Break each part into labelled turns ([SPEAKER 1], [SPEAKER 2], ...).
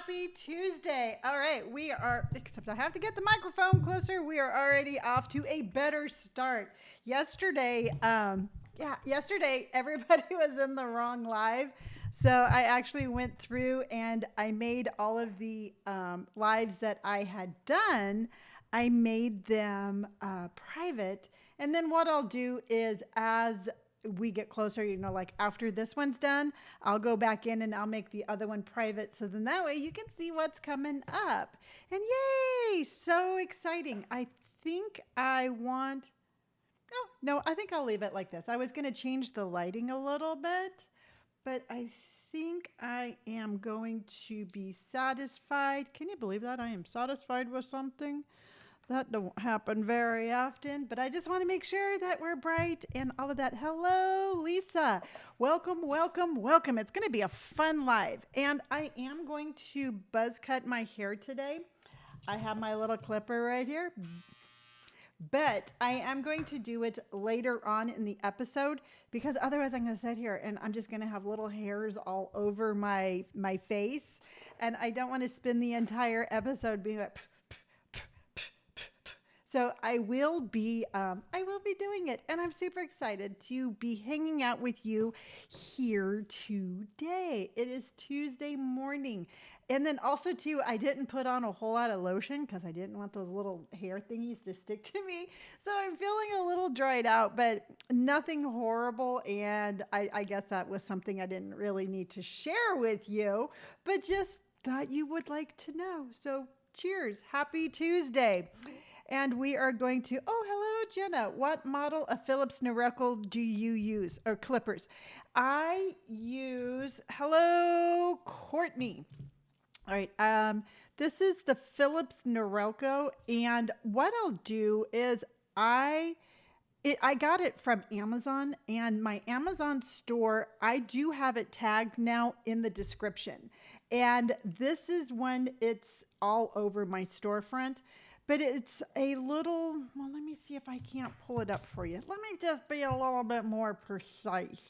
[SPEAKER 1] Happy Tuesday. All right, except I have to get the microphone closer. We are already off to a better start. Yesterday everybody was in the wrong live. So I actually went through and I made all of the lives that I had done. I made them private. And then what I'll do is as we get closer, like after this one's done, I'll go back in and I'll make the other one private. So then that way you can see what's coming up. And yay, so exciting. I think I want, oh, no, I think I'll leave it like this. I was going to change the lighting a little bit, but I think I am going to be satisfied. Can you believe that? I am satisfied with something. That don't happen very often, but I just want to make sure that we're bright and all of that. Hello, Lisa. Welcome, welcome, welcome. It's going to be a fun live, and I am going to buzz cut my hair today. I have my little clipper right here, but I am going to do it later on in the episode because otherwise I'm going to sit here and I'm just going to have little hairs all over my face, and I don't want to spend the entire episode being like, so I will be doing it, and I'm super excited to be hanging out with you here today. It is Tuesday morning, and then also too, I didn't put on a whole lot of lotion because I didn't want those little hair thingies to stick to me. So I'm feeling a little dried out, but nothing horrible. And I guess that was something I didn't really need to share with you, but just thought you would like to know. So cheers, happy Tuesday. And we are going to, oh, hello, Jenna. What model of Philips Norelco do you use, or clippers? I use, hello, Courtney. All right, this is the Philips Norelco, and what I'll do is I got it from Amazon, and my Amazon store, I do have it tagged now in the description. And this is when it's all over my storefront. But it's a little, well, let me see if I can't pull it up for you. Let me just be a little bit more precise.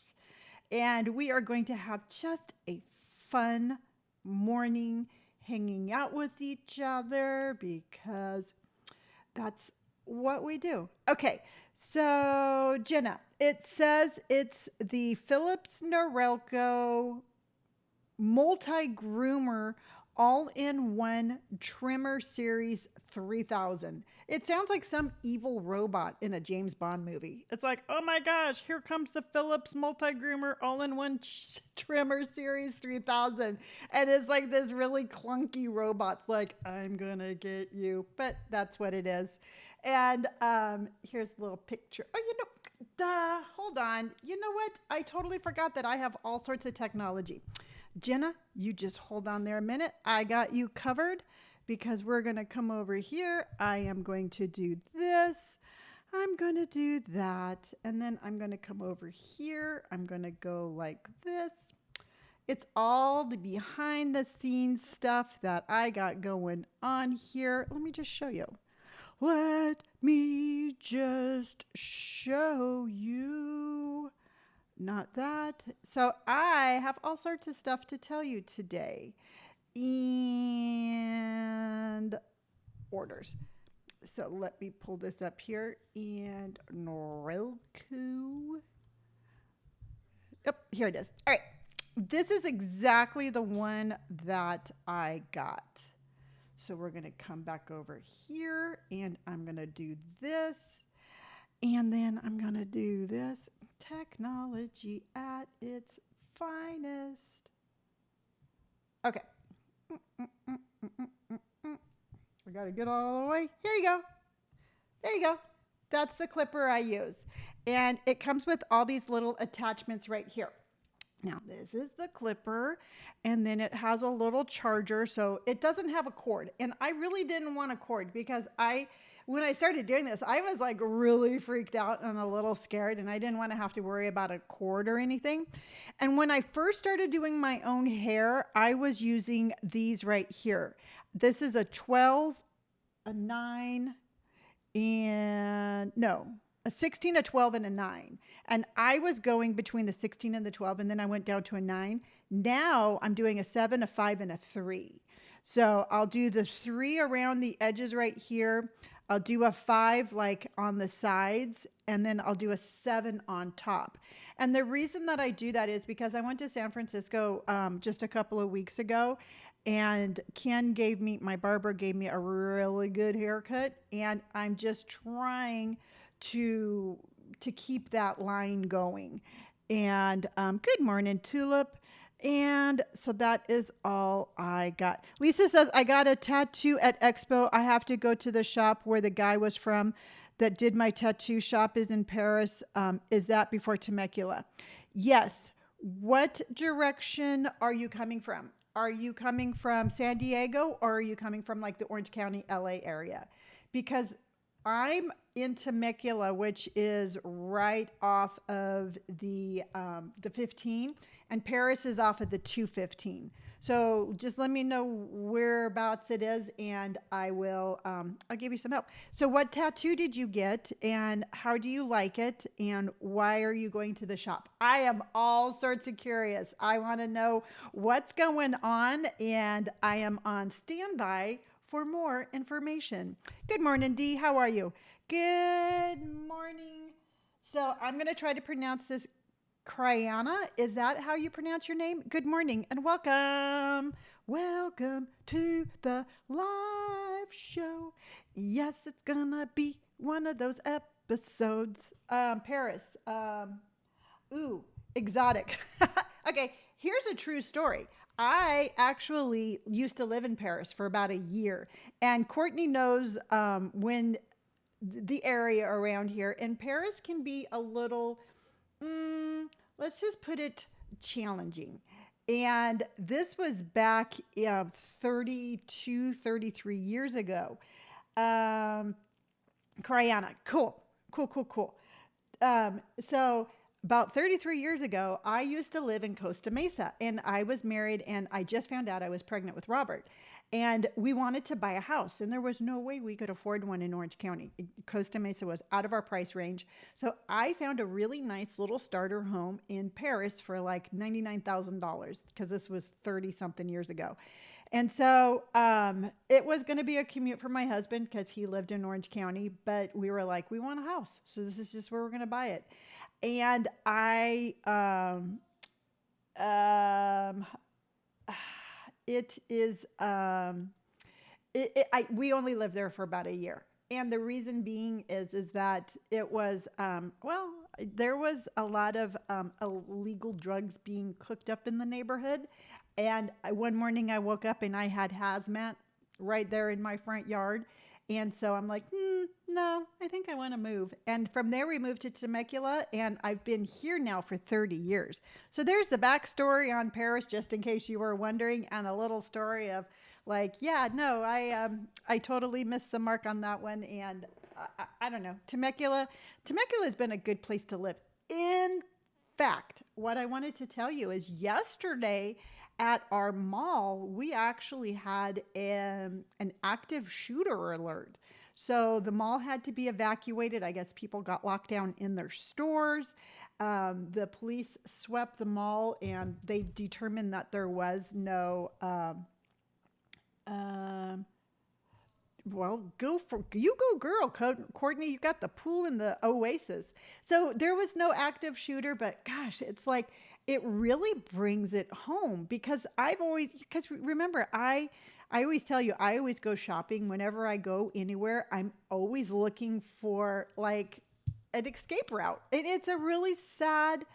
[SPEAKER 1] And we are going to have just a fun morning hanging out with each other because that's what we do. Okay, so Jenna, it says it's the Philips Norelco multi-groomer all-in-one trimmer series 3000. It sounds like some evil robot in a James Bond movie. It's like, oh my gosh, here comes the Philips multi-groomer all-in-one trimmer series 3000. And it's like this really clunky robot's like, I'm gonna get you. But that's what it is. And here's a little picture. Oh, hold on. You know what? I totally forgot that I have all sorts of technology. Jenna, you just hold on there a minute. I got you covered because we're going to come over here. I am going to do this. I'm going to do that. And then I'm going to come over here. I'm going to go like this. It's all the behind the scenes stuff that I got going on here. Let me just show you. Let me just show you. Not that. So I have all sorts of stuff to tell you today. And orders. So let me pull this up here. And Norelco. Yep, here it is. All right. This is exactly the one that I got. So we're going to come back over here. And I'm going to do this. And then I'm going to do this. Technology at its finest. Okay. We got to get all the way. Here you go. There you go. That's the clipper I use. And it comes with all these little attachments right here. Now, this is the clipper, and then it has a little charger, so it doesn't have a cord. And I really didn't want a cord because when I started doing this, I was like really freaked out and a little scared, and I didn't want to have to worry about a cord or anything. And when I first started doing my own hair, I was using these right here. This is a 12, a 9, and no, a 16, a 12, and a 9. And I was going between the 16 and the 12, and then I went down to a 9. Now I'm doing a 7, a 5, and a 3. So I'll do the 3 around the edges right here. I'll do a 5 like on the sides, and then I'll do a 7 on top. And the reason that I do that is because I went to San Francisco just a couple of weeks ago, and my barber gave me a really good haircut, and I'm just trying to keep that line going. And good morning, Tulip. And so that is all I got. Lisa says, I got a tattoo at Expo. I have to go to the shop where the guy was from that did my tattoo. Shop is in Paris. Is that before Temecula? Yes. What direction are you coming from? Are you coming from San Diego, or are you coming from like the Orange County, LA area? Because I'm in Temecula, which is right off of the 15, and Paris is off of the 215. So just let me know whereabouts it is, and I'll give you some help. So what tattoo did you get, and how do you like it, and why are you going to the shop? I am all sorts of curious. I want to know what's going on, and I am on standby for more information. Good morning, Dee. How are you? Good morning. So I'm going to try to pronounce this Kriana. Is that how you pronounce your name? Good morning and welcome. Welcome to the live show. Yes, it's going to be one of those episodes. Paris. Ooh, exotic. Okay, here's a true story. I actually used to live in Paris for about a year, and Courtney knows when the area around here, and Paris can be a little, let's just put it, challenging. And this was back 32, 33 years ago. Kriana, cool. So about 33 years ago, I used to live in Costa Mesa, and I was married, and I just found out I was pregnant with Robert. And we wanted to buy a house, and there was no way we could afford one in Orange County. Costa Mesa was out of our price range. So I found a really nice little starter home in Paris for like $99,000, because this was 30 something years ago. And so it was going to be a commute for my husband because he lived in Orange County, but we were like, we want a house. So this is just where we're going to buy it. And we only lived there for about a year. And the reason being is that it was, there was a lot of illegal drugs being cooked up in the neighborhood. And one morning I woke up and I had hazmat right there in my front yard. And so I'm like, no, I think I want to move. And from there, we moved to Temecula, and I've been here now for 30 years. So there's the backstory on Paris, just in case you were wondering, and a little story of like, yeah, no, I totally missed the mark on that one. And I don't know, Temecula has been a good place to live. In fact, what I wanted to tell you is yesterday at our mall, we actually had an active shooter alert. So the mall had to be evacuated. I guess people got locked down in their stores. The police swept the mall, and they determined that there was no, well, go girl, Courtney. You got the pool and the oasis. So there was no active shooter, but gosh, it's like, it really brings it home, because remember, I always tell you, I always go shopping. Whenever I go anywhere, I'm always looking for like an escape route. It's a really sad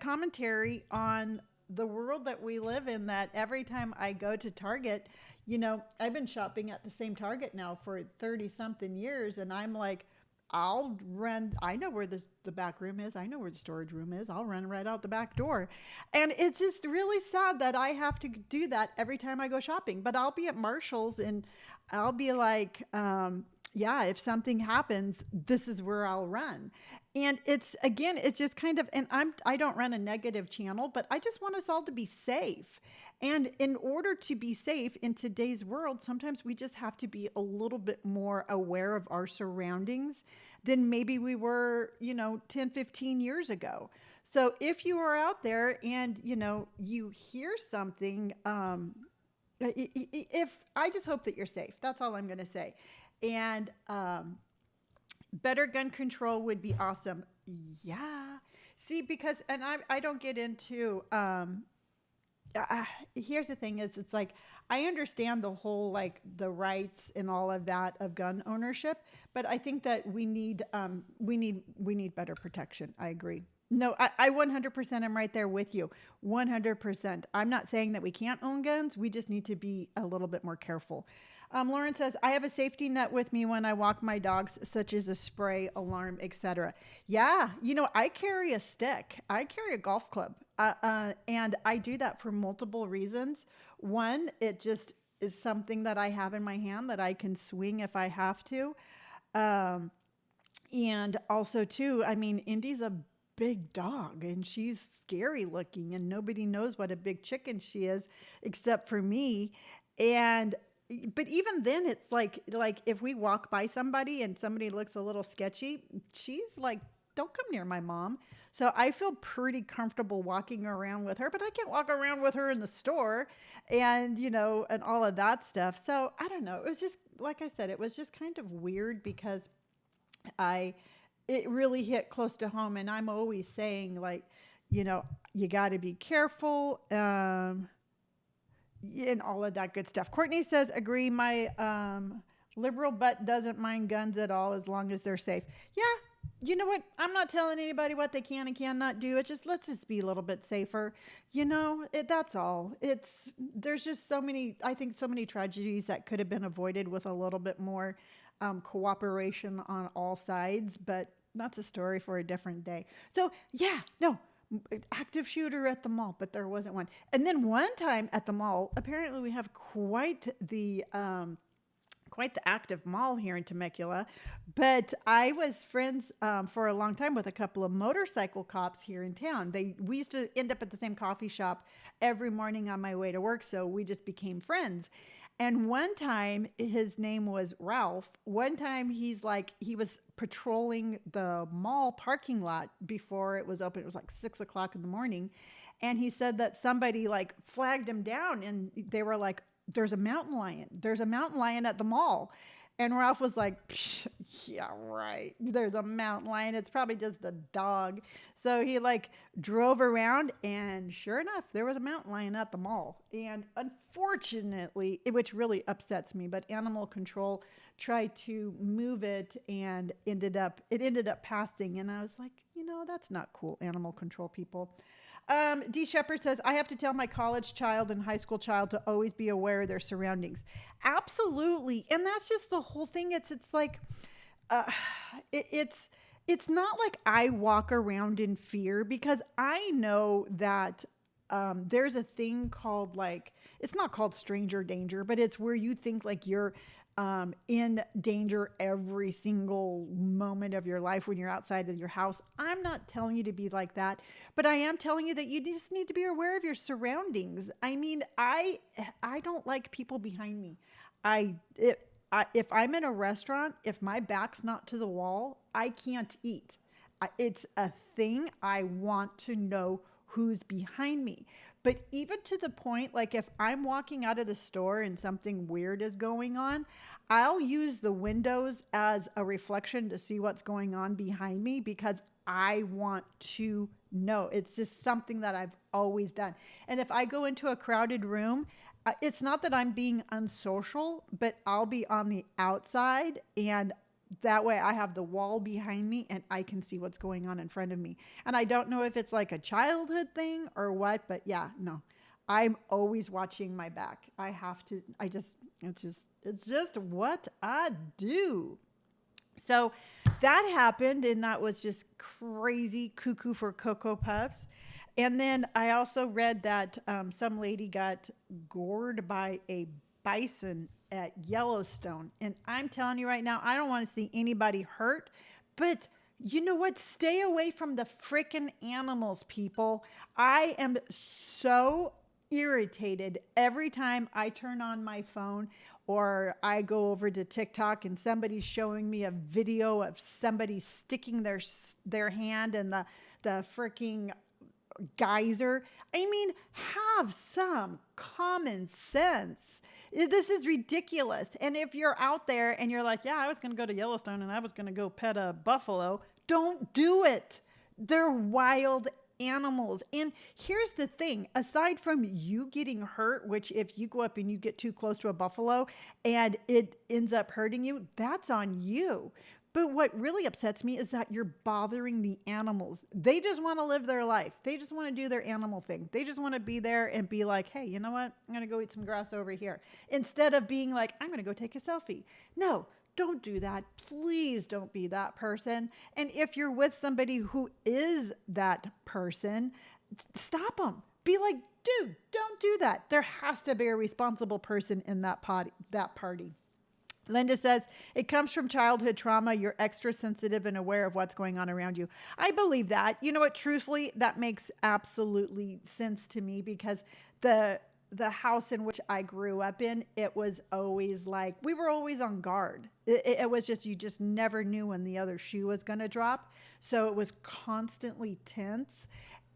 [SPEAKER 1] commentary on the world that we live in, that every time I go to Target, I've been shopping at the same Target now for 30 something years. And I'm like, I know where the back room is. I know where the storage room is. I'll run right out the back door. And it's just really sad that I have to do that every time I go shopping. But I'll be at Marshall's, and I'll be like, if something happens, this is where I'll run. And it's just kind of, and I don't run a negative channel, but I just want us all to be safe. And in order to be safe in today's world, sometimes we just have to be a little bit more aware of our surroundings than maybe we were, 10, 15 years ago. So if you are out there and you hear something, if I just hope that you're safe. That's all I'm going to say. And better gun control would be awesome. Yeah. See, because I don't get into here's the thing is it's like I understand the whole like the rights and all of that of gun ownership, but I think that we need better protection. I agree. No, I 100% am right there with you. 100%. I'm not saying that we can't own guns. We just need to be a little bit more careful. Lauren says, I have a safety net with me when I walk my dogs, such as a spray, alarm, etc. Yeah, I carry a stick. I carry a golf club. And I do that for multiple reasons. One, it just is something that I have in my hand that I can swing if I have to. Um, and also, too, I mean, Indy's a big dog and she's scary looking, and nobody knows what a big chicken she is except for me. And but even then it's like if we walk by somebody and somebody looks a little sketchy, she's like, don't come near my mom. So I feel pretty comfortable walking around with her, but I can't walk around with her in the store and and all of that stuff. So I don't know, it was just like I said, it was just kind of weird because I it really hit close to home, and I'm always saying like, you got to be careful. And all of that good stuff. Courtney says, agree. My liberal butt doesn't mind guns at all as long as they're safe. Yeah, you know what? I'm not telling anybody what they can and cannot do. It's just let's just be a little bit safer. That's all. There's just so many. I think so many tragedies that could have been avoided with a little bit more cooperation on all sides. But that's a story for a different day. So yeah, no, active shooter at the mall, but there wasn't one. And then one time at the mall, apparently we have quite the active mall here in Temecula. But I was friends for a long time with a couple of motorcycle cops here in town. We used to end up at the same coffee shop every morning on my way to work, so we just became friends. And one time, his name was Ralph. One time, he was patrolling the mall parking lot before it was open. It was like 6 o'clock in the morning. And he said that somebody like flagged him down, and they were like, there's a mountain lion. There's a mountain lion at the mall. And Ralph was like, yeah, right. There's a mountain lion. It's probably just a dog. So he like drove around, and sure enough, there was a mountain lion at the mall. And unfortunately, which really upsets me, but animal control tried to move it and it ended up passing. And I was like, that's not cool, animal control people. D. Shepard says, I have to tell my college child and high school child to always be aware of their surroundings. Absolutely. And that's just the whole thing. It's like, uh, it's not like I walk around in fear, because I know that there's a thing called like, it's not called stranger danger, but it's where you think like you're in danger every single moment of your life when you're outside of your house. I'm not telling you to be like that, but I am telling you that you just need to be aware of your surroundings. I mean, I don't like people behind me. If I'm in a restaurant, if my back's not to the wall, I can't eat. It's a thing. I want to know who's behind me. But even to the point, like if I'm walking out of the store and something weird is going on, I'll use the windows as a reflection to see what's going on behind me, because I want to know. It's just something that I've always done. And if I go into a crowded room, it's not that I'm being unsocial, but I'll be on the outside, and that way I have the wall behind me and I can see what's going on in front of me. And I don't know if it's like a childhood thing or what, but yeah, no. I'm always watching my back. I have to, it's just what I do. So that happened, and that was just crazy cuckoo for Cocoa Puffs. And then I also read that some lady got gored by a bison at Yellowstone. And I'm telling you right now, I don't want to see anybody hurt, but you know what? Stay away from the frickin' animals, people. I am so irritated every time I turn on my phone or I go over to TikTok and somebody's showing me a video of somebody sticking their hand in the freaking geyser. I mean, have some common sense. This is ridiculous. And if you're out there and you're like, yeah, I was going to go to Yellowstone and I was going to go pet a buffalo, don't do it. They're wild animals. And here's the thing, aside from you getting hurt, which if you go up and you get too close to a buffalo and it ends up hurting you, that's on you. But what really upsets me is that you're bothering the animals. They just want to live their life. They just want to do their animal thing. They just want to be there and be like, hey, you know what? I'm going to go eat some grass over here. Instead of being like, I'm going to go take a selfie. No, don't do that. Please don't be that person. And if you're with somebody who is that person, stop them. Be like, dude, don't do that. There has to be a responsible person in that party. Linda says, it comes from childhood trauma. You're extra sensitive and aware of what's going on around you. I believe that. You know what? Truthfully, that makes absolutely sense to me because the house in which I grew up in, it was always like, we were always on guard. It was just, you just never knew when the other shoe was going to drop. So it was constantly tense.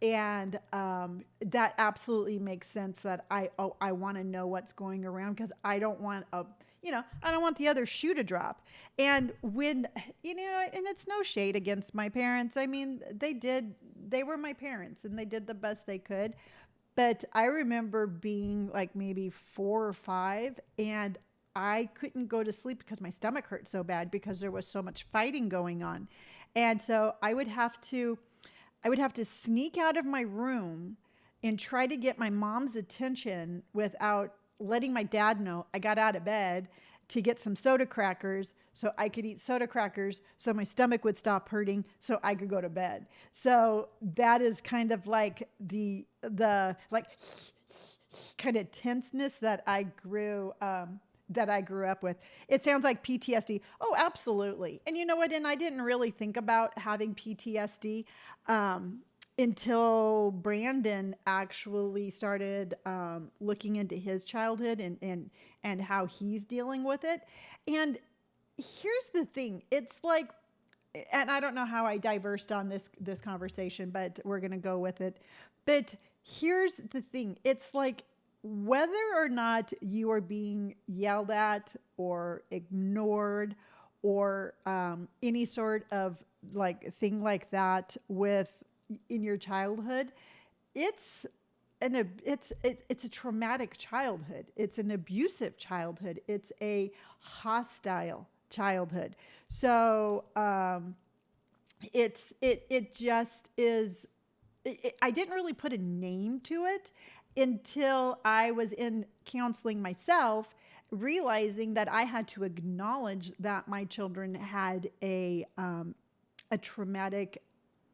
[SPEAKER 1] And that absolutely makes sense that I want to know what's going around because I don't want I don't want the other shoe to drop. And when, and it's no shade against my parents. I mean, they were my parents and they did the best they could. But I remember being like maybe 4 or 5 and I couldn't go to sleep because my stomach hurt so bad because there was so much fighting going on. And so I would have to sneak out of my room and try to get my mom's attention without letting my dad know I got out of bed to get some soda crackers so I could eat soda crackers so my stomach would stop hurting so I could go to bed. So that is kind of like the like kind of tenseness that I grew up with. It sounds like PTSD. Oh, absolutely. And you know what? And I didn't really think about having PTSD until Brandon actually started looking into his childhood and how he's dealing with it. And here's the thing. It's like, and I don't know how I diversed on this conversation, but we're going to go with it. But here's the thing. It's like, whether or not you are being yelled at or ignored or any sort of like thing like that in your childhood, it's a traumatic childhood. It's an abusive childhood. It's a hostile childhood. So it just is. I didn't really put a name to it until I was in counseling myself, realizing that I had to acknowledge that my children had a traumatic,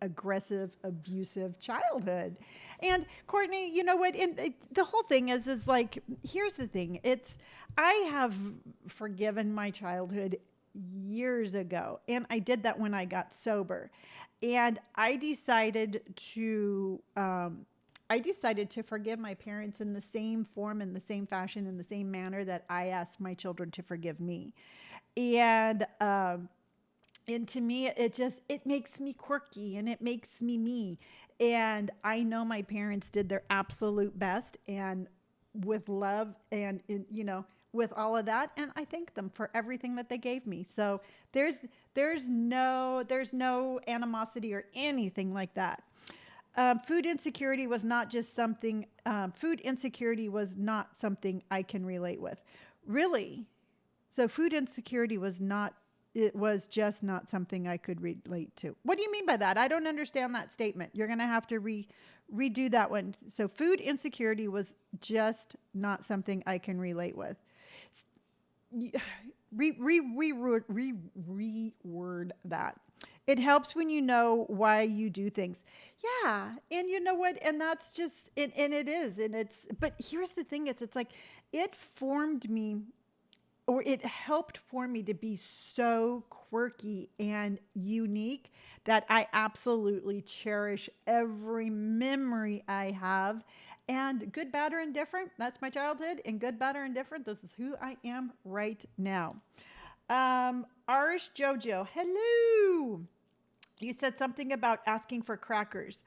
[SPEAKER 1] aggressive, abusive childhood. And Courtney, you know what? And the whole thing is like, here's the thing. I have forgiven my childhood years ago, and I did that when I got sober. And I decided to forgive my parents in the same form, in the same fashion, in the same manner that I asked my children to forgive me. And to me, it makes me quirky and it makes me. And I know my parents did their absolute best and with love and, with all of that. And I thank them for everything that they gave me. So there's no animosity or anything like that. Food insecurity was not something I can relate with. Really? So food insecurity was just not something I could relate to. What do you mean by that? I don't understand that statement. You're going to have to redo that one. So food insecurity was just not something I can relate with. Reword that. It helps when you know why you do things. Yeah. And you know what? And that's just, and it is. And but here's the thing. It's like, it formed me, or it helped form me to be so quirky and unique that I absolutely cherish every memory I have. And good, bad, or indifferent, that's my childhood. And good, bad, or indifferent, this is who I am right now. Arish Jojo, hello. You said something about asking for crackers.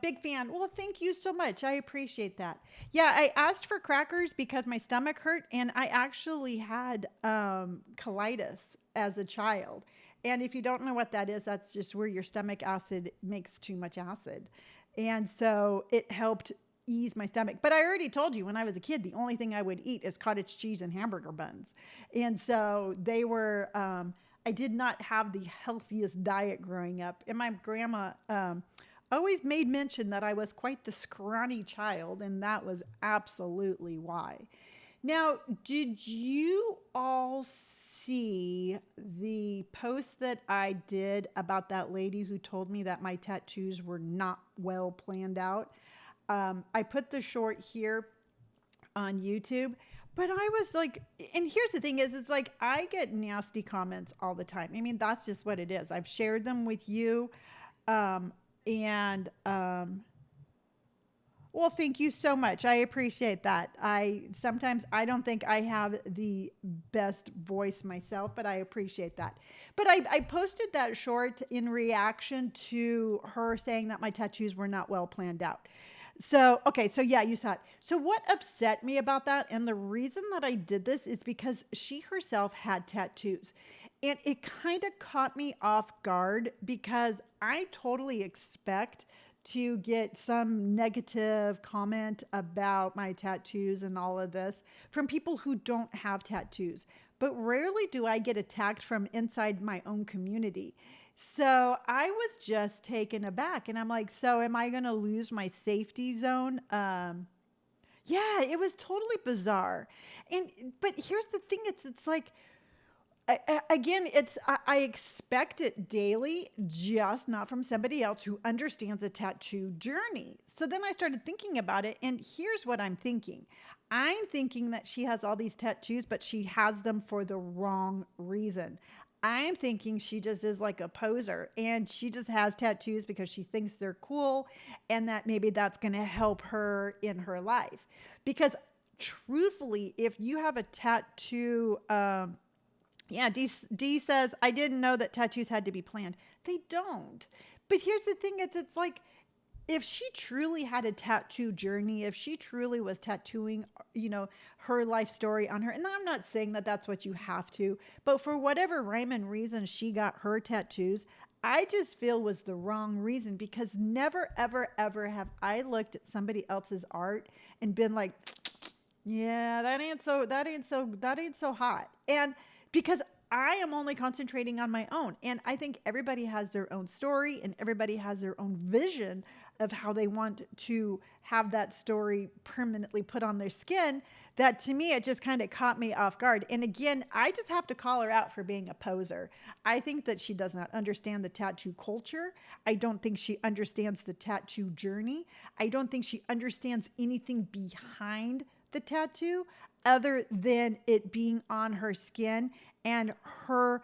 [SPEAKER 1] Big fan. Well, thank you so much. I appreciate that. Yeah, I asked for crackers because my stomach hurt, and I actually had colitis as a child. And if you don't know what that is, that's just where your stomach acid makes too much acid. And so it helped ease my stomach. But I already told you when I was a kid, the only thing I would eat is cottage cheese and hamburger buns. And so they were, I did not have the healthiest diet growing up. And my grandma, always made mention that I was quite the scrawny child, and that was absolutely why. Now, did you all see the post that I did about that lady who told me that my tattoos were not well planned out? I put the short here on YouTube. But I was like, and here's the thing is, it's like I get nasty comments all the time. I mean, that's just what it is. I've shared them with you. Um, and well, thank you so much. I appreciate that. I sometimes I don't think I have the best voice myself, but I appreciate that. But I posted that short in reaction to her saying that my tattoos were not well planned out. So, okay, so yeah, you saw it. So, what upset me about that, and the reason that I did this is because she herself had tattoos. And it kind of caught me off guard because I totally expect to get some negative comment about my tattoos and all of this from people who don't have tattoos. But rarely do I get attacked from inside my own community. So I was just taken aback and I'm like, so am I going to lose my safety zone? Yeah, it was totally bizarre. And, but here's the thing. It's like, again, I expect it daily, just not from somebody else who understands a tattoo journey. So then I started thinking about it, and here's what I'm thinking. I'm thinking that she has all these tattoos, but she has them for the wrong reason. I'm thinking she just is like a poser and she just has tattoos because she thinks they're cool and that maybe that's going to help her in her life. Because truthfully, if you have a tattoo, yeah, D says, I didn't know that tattoos had to be planned. They don't. But here's the thing, it's like, if she truly had a tattoo journey, if she truly was tattooing, her life story on her, and I'm not saying that that's what you have to, but for whatever rhyme and reason she got her tattoos, I just feel was the wrong reason because never, ever, ever have I looked at somebody else's art and been like, yeah, that ain't so hot. And because I am only concentrating on my own. And I think everybody has their own story and everybody has their own vision of how they want to have that story permanently put on their skin. That to me, it just kind of caught me off guard. And again, I just have to call her out for being a poser. I think that she does not understand the tattoo culture. I don't think she understands the tattoo journey. I don't think she understands anything behind the tattoo other than it being on her skin and her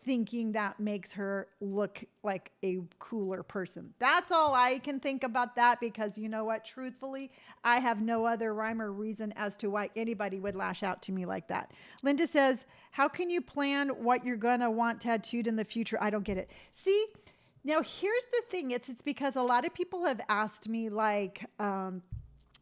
[SPEAKER 1] thinking that makes her look like a cooler person. That's all I can think about that because you know what, truthfully, I have no other rhyme or reason as to why anybody would lash out to me like that. Linda says, how can you plan what you're going to want tattooed in the future? I don't get it. See, now here's the thing. It's because a lot of people have asked me like,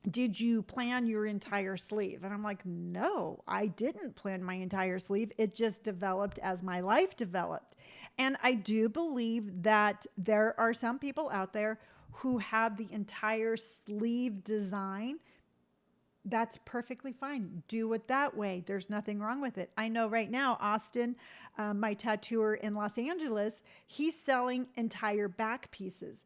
[SPEAKER 1] did you plan your entire sleeve? And I'm like, no, I didn't plan my entire sleeve. It just developed as my life developed. And I do believe that there are some people out there who have the entire sleeve design. That's perfectly fine. Do it that way. There's nothing wrong with it. I know right now, Austin, my tattooer in Los Angeles, he's selling entire back pieces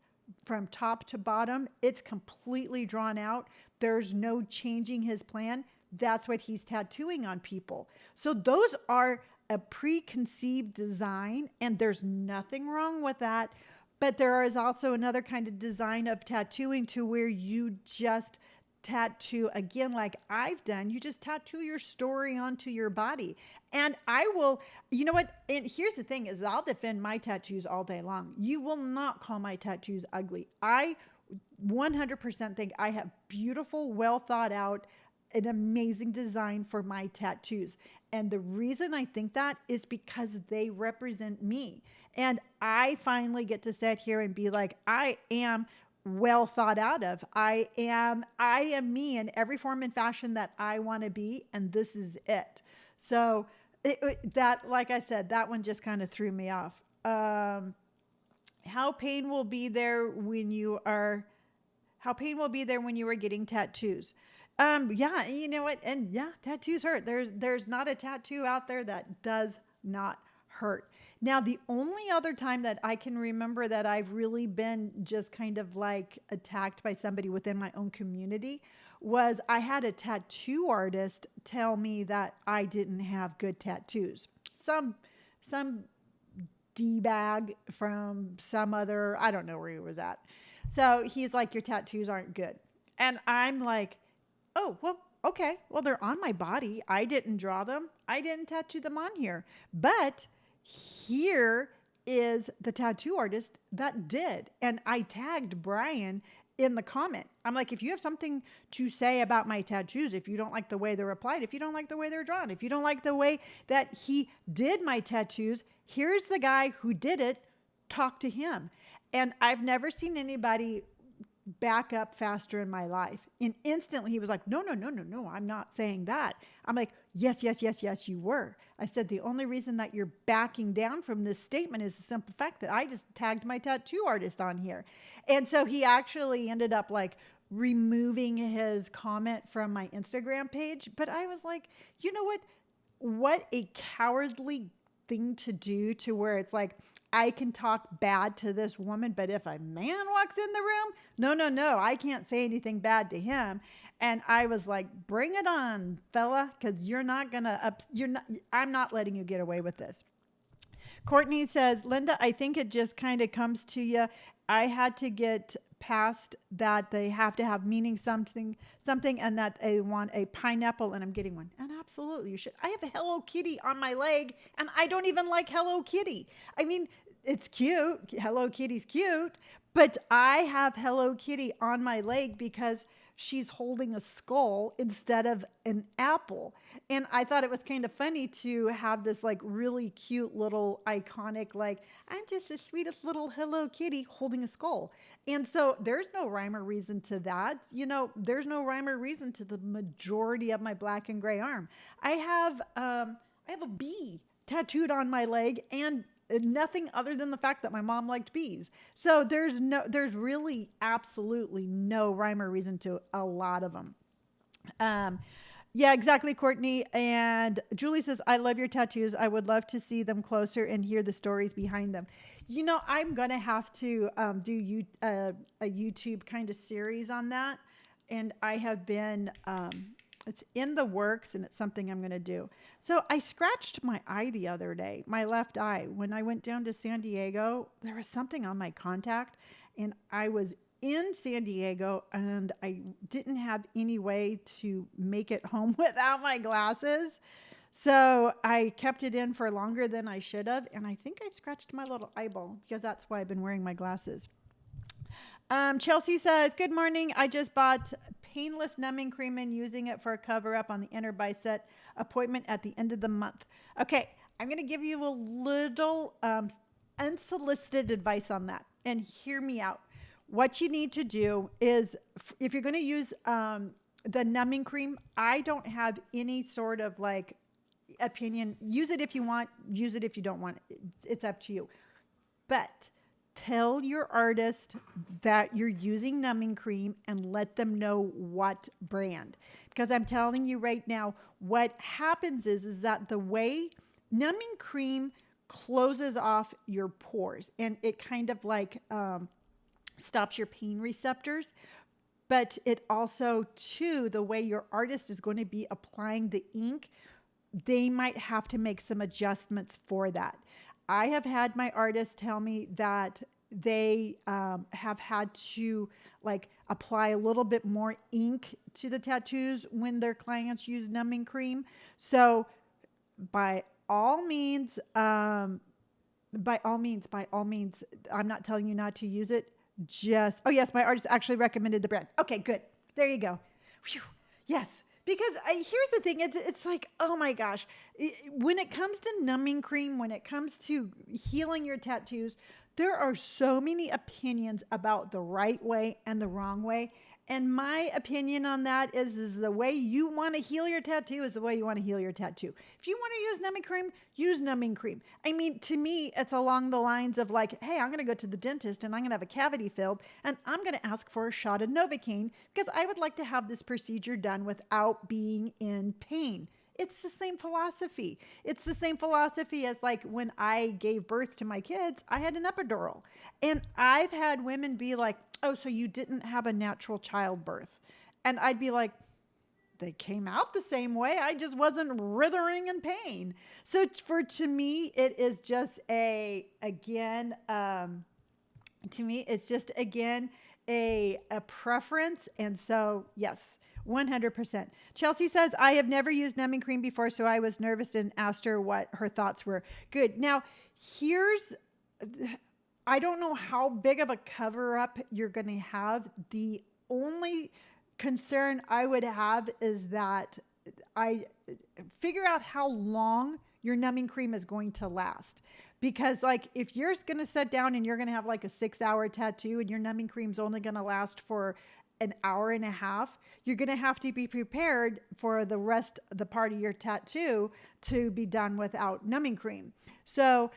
[SPEAKER 1] from top to bottom. It's completely drawn out. There's no changing his plan. That's what he's tattooing on people. So those are a preconceived design, and there's nothing wrong with that. But there is also another kind of design of tattooing to where you just tattoo, again, like I've done, you just tattoo your story onto your body. And I will, you know what? And here's the thing is I'll defend my tattoos all day long. You will not call my tattoos ugly. I 100% think I have beautiful, well thought out, an amazing design for my tattoos. And the reason I think that is because they represent me. And I finally get to sit here and be like, I am well thought out of. I am me in every form and fashion that I want to be, and this is it. So that, like I said, that one just kind of threw me off. How pain will be there when you are how pain will be there when you are getting tattoos. Yeah, you know what? And yeah, tattoos hurt. There's not a tattoo out there that does not hurt. Now, the only other time that I can remember that I've really been just kind of like attacked by somebody within my own community was I had a tattoo artist tell me that I didn't have good tattoos. Some D bag from some other, I don't know where he was at. So he's like, your tattoos aren't good. And I'm like, oh, well, okay. Well, they're on my body. I didn't draw them. I didn't tattoo them on here. But here is the tattoo artist that did. And I tagged Brian in the comment. I'm like, if you have something to say about my tattoos, if you don't like the way they're applied, if you don't like the way they're drawn, if you don't like the way that he did my tattoos, here's the guy who did it. Talk to him. And I've never seen anybody back up faster in my life. And instantly he was like, no, I'm not saying that. I'm like, yes, you were. I said, the only reason that you're backing down from this statement is the simple fact that I just tagged my tattoo artist on here. And so he actually ended up like removing his comment from my Instagram page. But I was like, you know what? What a cowardly thing to do, to where it's like, I can talk bad to this woman, but if a man walks in the room, no, I can't say anything bad to him. And I was like, bring it on, fella, because I'm not letting you get away with this. Courtney says, Linda, I think it just kind of comes to you. I had to get past that they have to have meaning something, and that they want a pineapple, and I'm getting one. And absolutely, you should. I have a Hello Kitty on my leg, and I don't even like Hello Kitty. I mean, it's cute. Hello Kitty's cute, but I have Hello Kitty on my leg because she's holding a skull instead of an apple. And I thought it was kind of funny to have this like really cute little iconic, like, I'm just the sweetest little Hello Kitty holding a skull. And so there's no rhyme or reason to that. You know, there's no rhyme or reason to the majority of my black and gray arm. I have a bee tattooed on my leg, and nothing other than the fact that my mom liked bees. So there's really absolutely no rhyme or reason to a lot of them. Yeah, exactly, Courtney. And Julie says, I love your tattoos. I would love to see them closer and hear the stories behind them. You know, I'm going to have to do a YouTube kind of series on that. And I have been, it's in the works, and it's something I'm going to do. So I scratched my eye the other day, my left eye. When I went down to San Diego, there was something on my contact, and I was in San Diego, and I didn't have any way to make it home without my glasses. So I kept it in for longer than I should have, and I think I scratched my little eyeball, because that's why I've been wearing my glasses. Chelsea says, good morning. I just bought painless numbing cream and using it for a cover up on the inner bicep appointment at the end of the month. Okay, I'm going to give you a little unsolicited advice on that, and hear me out. What you need to do is, if you're going to use the numbing cream, I don't have any sort of like opinion. Use it if you want, use it if you don't want. It's up to you. But tell your artist that you're using numbing cream and let them know what brand. Because I'm telling you right now, what happens is that the way numbing cream closes off your pores, and it kind of like stops your pain receptors. But it also, too, the way your artist is going to be applying the ink, they might have to make some adjustments for that. I have had my artists tell me that they have had to like apply a little bit more ink to the tattoos when their clients use numbing cream. So by all means, I'm not telling you not to use it. Oh yes, my artist actually recommended the brand. Okay, good. There you go. Whew. Yes. Because here's the thing, it's like, oh my gosh, when it comes to numbing cream, when it comes to healing your tattoos, there are so many opinions about the right way and the wrong way. And my opinion on that is the way you want to heal your tattoo is the way you want to heal your tattoo. If you want to use numbing cream, use numbing cream. I mean, to me, it's along the lines of like, hey, I'm going to go to the dentist and I'm going to have a cavity filled and I'm going to ask for a shot of Novocaine because I would like to have this procedure done without being in pain. It's the same philosophy. It's the same philosophy as like when I gave birth to my kids, I had an epidural. And I've had women be like, oh, so you didn't have a natural childbirth. And I'd be like, they came out the same way. I just wasn't writhing in pain. So to me, it is just to me, it's just again a preference. And so, yes, 100%. Chelsea says, I have never used numbing cream before, so I was nervous and asked her what her thoughts were. Good. Now, I don't know how big of a cover up you're going to have. The only concern I would have is that I figure out how long your numbing cream is going to last. Because like if you're going to sit down and you're going to have like a 6-hour tattoo and your numbing cream's only going to last for an hour and a half, you're going to have to be prepared for the rest of the part of your tattoo to be done without numbing cream. So,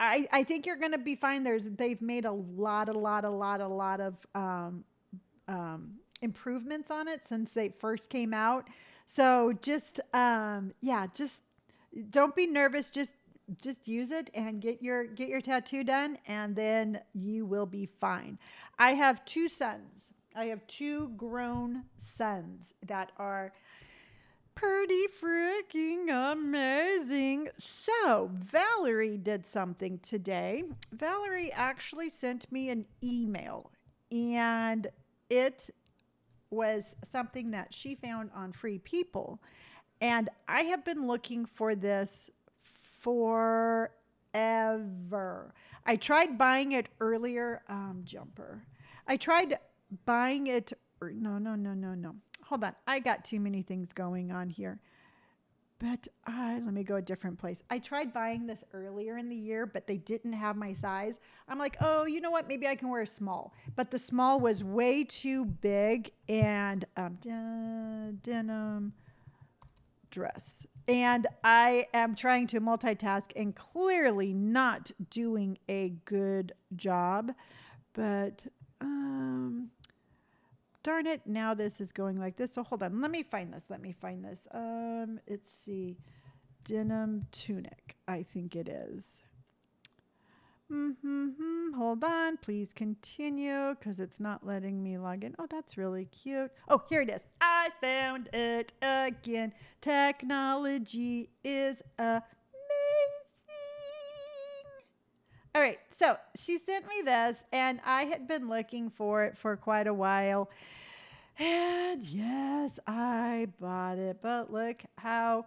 [SPEAKER 1] I think you're going to be fine. They've made a lot of improvements on it since they first came out. So just don't be nervous. Just use it and get your tattoo done, and then you will be fine. I have 2 sons. I have 2 grown sons that are pretty freaking amazing. So Valerie did something today. Valerie actually sent me an email, and it was something that she found on Free People. And I have been looking for this forever. I tried buying it earlier. Jumper. I tried buying it. No. Hold on. I got too many things going on here. But let me go a different place. I tried buying this earlier in the year, but they didn't have my size. I'm like, oh, you know what? Maybe I can wear a small. But the small was way too big, and denim dress. And I am trying to multitask and clearly not doing a good job. But darn it, now this is going like this. So hold on. Let me find this. Let's see. Denim tunic, I think it is. Hold on. Please continue because it's not letting me log in. Oh, that's really cute. Oh, here it is. I found it again. Technology is amazing. All right. So she sent me this, and I had been looking for it for quite a while. And yes, I bought it. But look how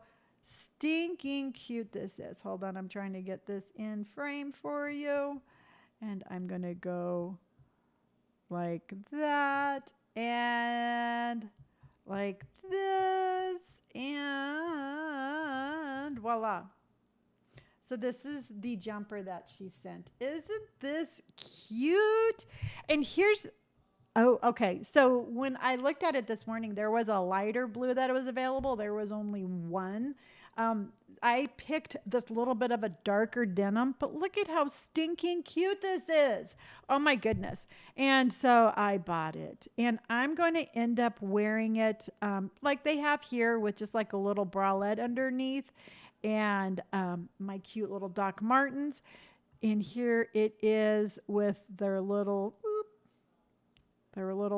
[SPEAKER 1] stinking cute this is. Hold on, I'm trying to get this in frame for you. And I'm going to go like that and like this. And voila. So this is the jumper that she sent. Isn't this cute? And oh, okay. So when I looked at it this morning, there was a lighter blue that was available. There was only one. I picked this little bit of a darker denim, but look at how stinking cute this is. Oh my goodness. And so I bought it, and I'm going to end up wearing it like they have here with just like a little bralette underneath and my cute little Doc Martens. And here it is with their little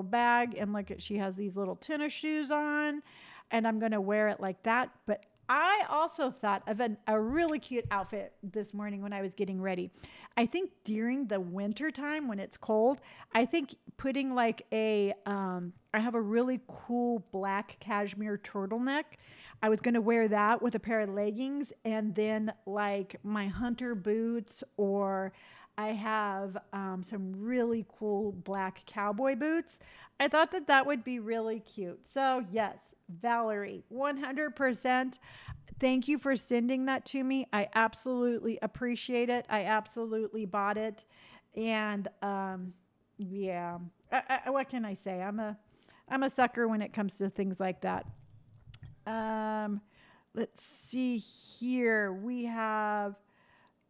[SPEAKER 1] bag, and look at, she has these little tennis shoes on, and I'm going to wear it like that. But I also thought of a really cute outfit this morning when I was getting ready. I think during the winter time when it's cold, I think putting like I have a really cool black cashmere turtleneck. I was going to wear that with a pair of leggings and then like my hunter boots, or I have some really cool black cowboy boots. I thought that would be really cute. So yes, Valerie, 100%. Thank you for sending that to me. I absolutely appreciate it. I absolutely bought it. And yeah, what can I say? I'm a sucker when it comes to things like that. Um, let's see here. We have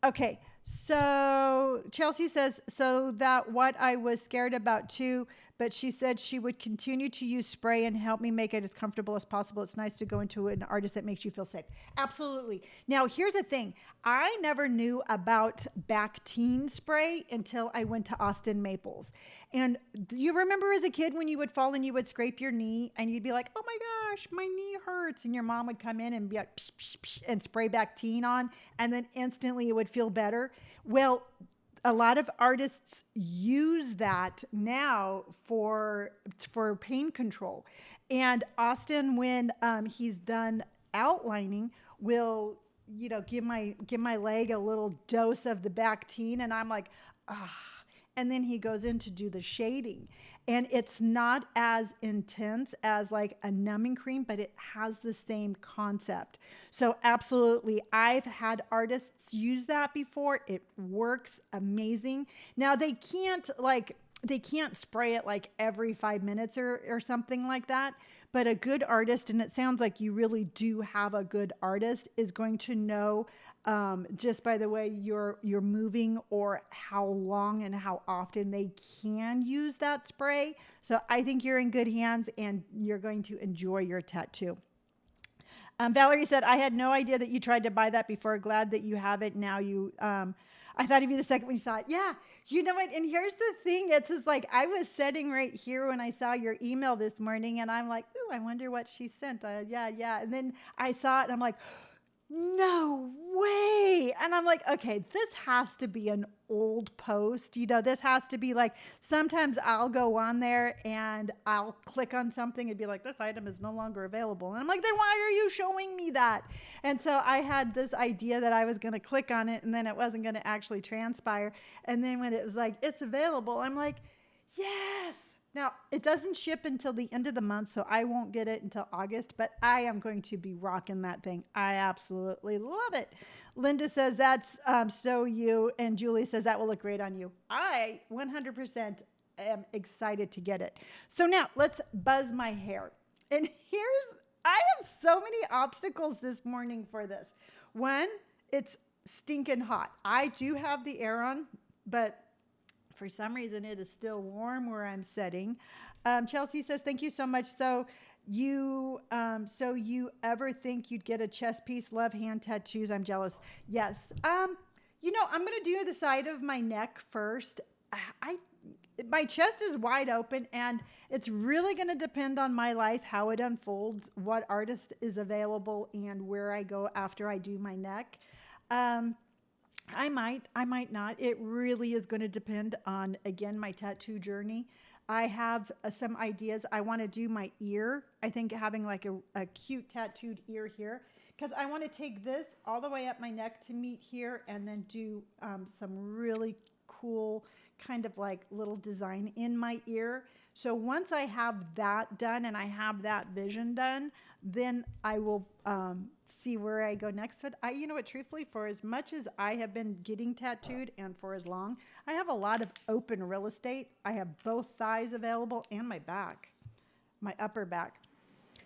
[SPEAKER 1] Okay, so Chelsea says, so that what I was scared about too, but she said she would continue to use spray and help me make it as comfortable as possible. It's nice to go into an artist that makes you feel safe. Absolutely. Now, here's the thing. I never knew about Bactine spray until I went to Austin Maples. And do you remember as a kid when you would fall and you would scrape your knee and you'd be like, oh my gosh, my knee hurts. And your mom would come in and be like, psh, psh, psh, and spray Bactine on. And then instantly it would feel better. Well, a lot of artists use that now for pain control. And Austin, when he's done outlining, will give my leg a little dose of the Bactine, and I'm like, ah. And then he goes in to do the shading, and it's not as intense as like a numbing cream, but it has the same concept. So absolutely, I've had artists use that before. It works amazing. Now they can't spray it like every 5 minutes or something like that. But a good artist, and it sounds like you really do have a good artist, is going to know just by the way you're moving or how long and how often they can use that spray. So I think you're in good hands and you're going to enjoy your tattoo. Valerie said, I had no idea that you tried to buy that before. Glad that you have it now. I thought of you the second when you saw it. Yeah, you know what? And here's the thing. It's just like I was sitting right here when I saw your email this morning, and I'm like, ooh, I wonder what she sent. Yeah. And then I saw it, and I'm like, no way. And I'm like, okay, this has to be an old post. This has to be like, sometimes I'll go on there and I'll click on something and be like, this item is no longer available. And I'm like, then why are you showing me that? And so I had this idea that I was going to click on it and then it wasn't going to actually transpire. And then when it was like, it's available, I'm like, yes. Now, it doesn't ship until the end of the month, so I won't get it until August, but I am going to be rocking that thing. I absolutely love it. Linda says that's so you, and Julie says that will look great on you. I 100% am excited to get it. So now let's buzz my hair. And I have so many obstacles this morning for this. One, it's stinking hot. I do have the air on, but for some reason, it is still warm where I'm sitting. Chelsea says, thank you so much. So you ever think you'd get a chest piece? Love hand tattoos. I'm jealous. Yes. I'm going to do the side of my neck first. My chest is wide open, and it's really going to depend on my life, how it unfolds, what artist is available, and where I go after I do my neck. I might not. It really is going to depend on, again, my tattoo journey. I have some ideas. I want to do my ear. I think having like a cute tattooed ear here, because I want to take this all the way up my neck to meet here and then do some really cool kind of like little design in my ear. So once I have that done and I have that vision done, then I will see where I go next. But truthfully, for as much as I have been getting tattooed and for as long, I have a lot of open real estate. I have both thighs available and my back, my upper back.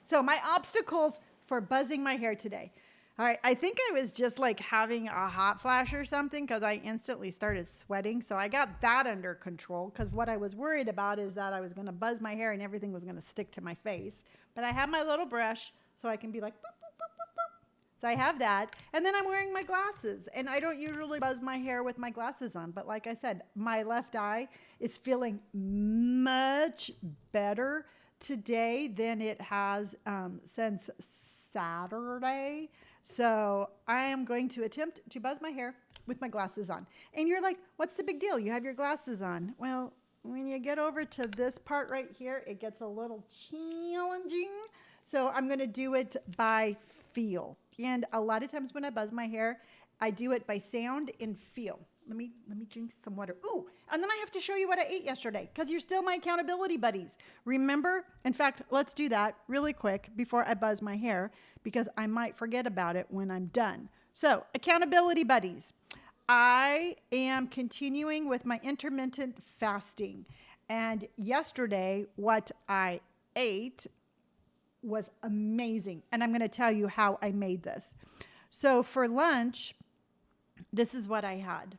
[SPEAKER 1] So my obstacles for buzzing my hair today. All right, I think I was just like having a hot flash or something because I instantly started sweating. So I got that under control, because what I was worried about is that I was going to buzz my hair and everything was going to stick to my face. But I have my little brush so I can be like, boop, boop, boop, boop, boop. So I have that. And then I'm wearing my glasses. And I don't usually buzz my hair with my glasses on. But like I said, my left eye is feeling much better today than it has since Saturday. So I am going to attempt to buzz my hair with my glasses on. And you're like, what's the big deal? You have your glasses on. Well, when you get over to this part right here, it gets a little challenging. So I'm going to do it by feel. And a lot of times when I buzz my hair, I do it by sound and feel. let me drink some water. Ooh, and then I have to show you what I ate yesterday because you're still my accountability buddies. Remember? In fact, let's do that really quick before I buzz my hair because I might forget about it when I'm done. So, accountability buddies. I am continuing with my intermittent fasting. And yesterday, what I ate was amazing. And I'm going to tell you how I made this. So for lunch, this is what I had.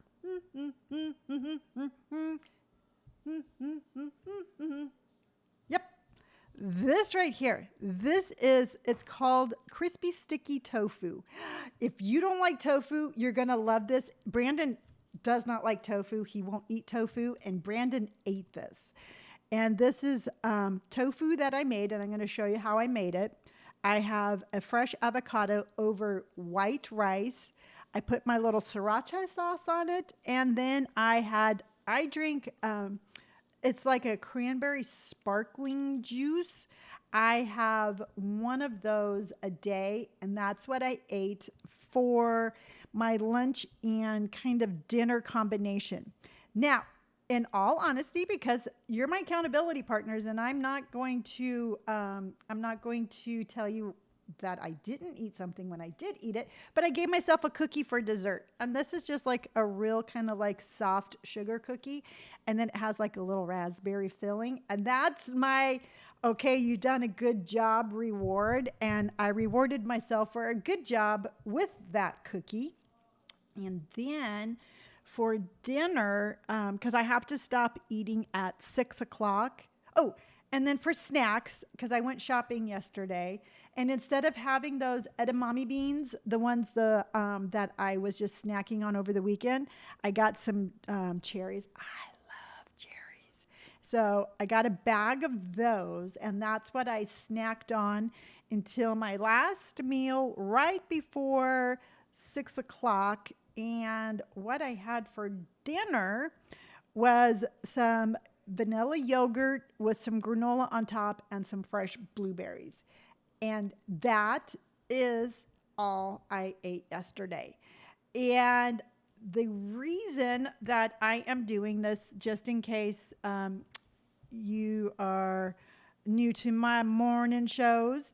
[SPEAKER 1] Yep. This right here. It's called crispy sticky tofu. If you don't like tofu, you're going to love this. Brandon does not like tofu. He won't eat tofu. And Brandon ate this. And this is tofu that I made, and I'm going to show you how I made it. I have a fresh avocado over white rice. I put my little sriracha sauce on it, and then I drink, it's like a cranberry sparkling juice. I have one of those a day, and that's what I ate for my lunch and kind of dinner combination. Now, in all honesty, because you're my accountability partners, and I'm not going to tell you that I didn't eat something when I did eat it, but I gave myself a cookie for dessert. And this is just like a real kind of like soft sugar cookie. And then it has like a little raspberry filling. And that's my, okay, you've done a good job reward. And I rewarded myself for a good job with that cookie. And then for dinner, because I have to stop eating at 6 o'clock. Oh, and then for snacks, because I went shopping yesterday, and instead of having those edamame beans, the ones that I was just snacking on over the weekend, I got some cherries. I love cherries. So I got a bag of those, and that's what I snacked on until my last meal right before 6 o'clock. And what I had for dinner was some vanilla yogurt with some granola on top and some fresh blueberries. And that is all I ate yesterday. And the reason that I am doing this, just in case you are new to my morning shows,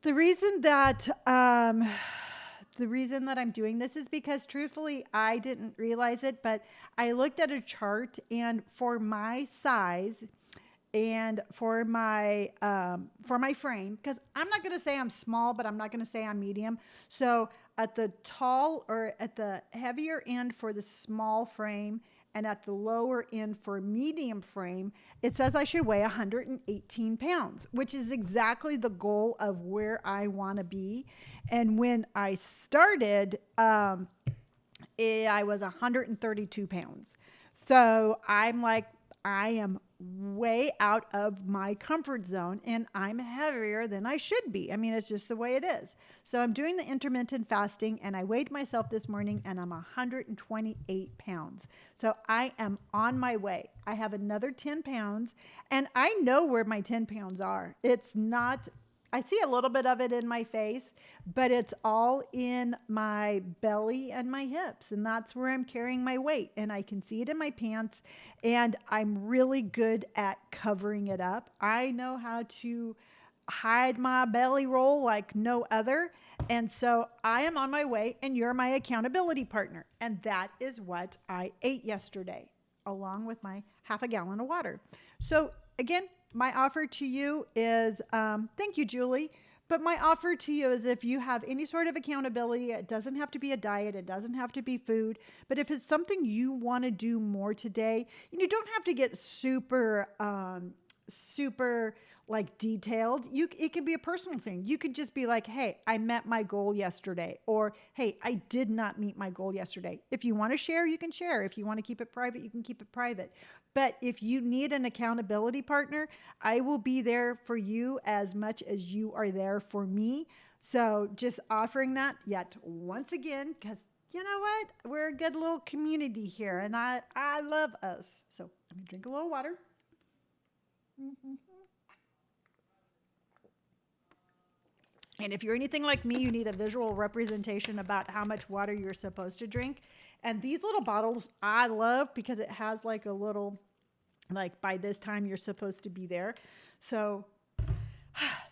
[SPEAKER 1] the reason that I'm doing this is because truthfully, I didn't realize it, but I looked at a chart, and for my size and for my frame, because I'm not going to say I'm small, but I'm not going to say I'm medium. So at the tall or at the heavier end for the small frame and at the lower end for medium frame, it says I should weigh 118 pounds, which is exactly the goal of where I want to be. And when I started, I was 132 pounds. So I'm like, I am way out of my comfort zone, and I'm heavier than I should be. I mean, it's just the way it is. So I'm doing the intermittent fasting, and I weighed myself this morning, and I'm 128 pounds. So I am on my way. I have another 10 pounds, and I know where my 10 pounds are. It's not, I see a little bit of it in my face, but it's all in my belly and my hips. And that's where I'm carrying my weight. And I can see it in my pants. And I'm really good at covering it up. I know how to hide my belly roll like no other. And so I am on my way, and you're my accountability partner. And that is what I ate yesterday, along with my half a gallon of water. So again, my offer to you is, thank you, Julie. But my offer to you is if you have any sort of accountability, it doesn't have to be a diet, it doesn't have to be food, but if it's something you want to do more today, and you don't have to get super like detailed. It can be a personal thing. You could just be like, hey, I met my goal yesterday, or hey, I did not meet my goal yesterday. If you want to share, you can share. If you want to keep it private, you can keep it private. But if you need an accountability partner, I will be there for you as much as you are there for me. So just offering that yet once again, because you know what? We're a good little community here, and I love us. So I'm going to drink a little water. And if you're anything like me, you need a visual representation about how much water you're supposed to drink. And these little bottles I love because it has like a little, like by this time you're supposed to be there. So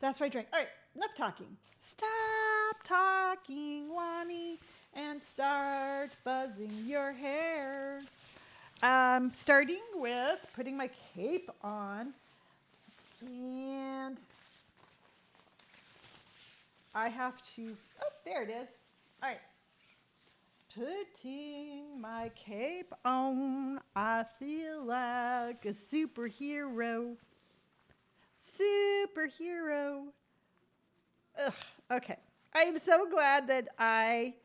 [SPEAKER 1] that's what I drink. All right, enough talking. Stop talking, Lonnie, and start buzzing your hair. Starting with putting my cape on, and I have to, oh, there it is. All right. Putting my cape on, I feel like a superhero. Superhero. Ugh, okay. I am so glad that I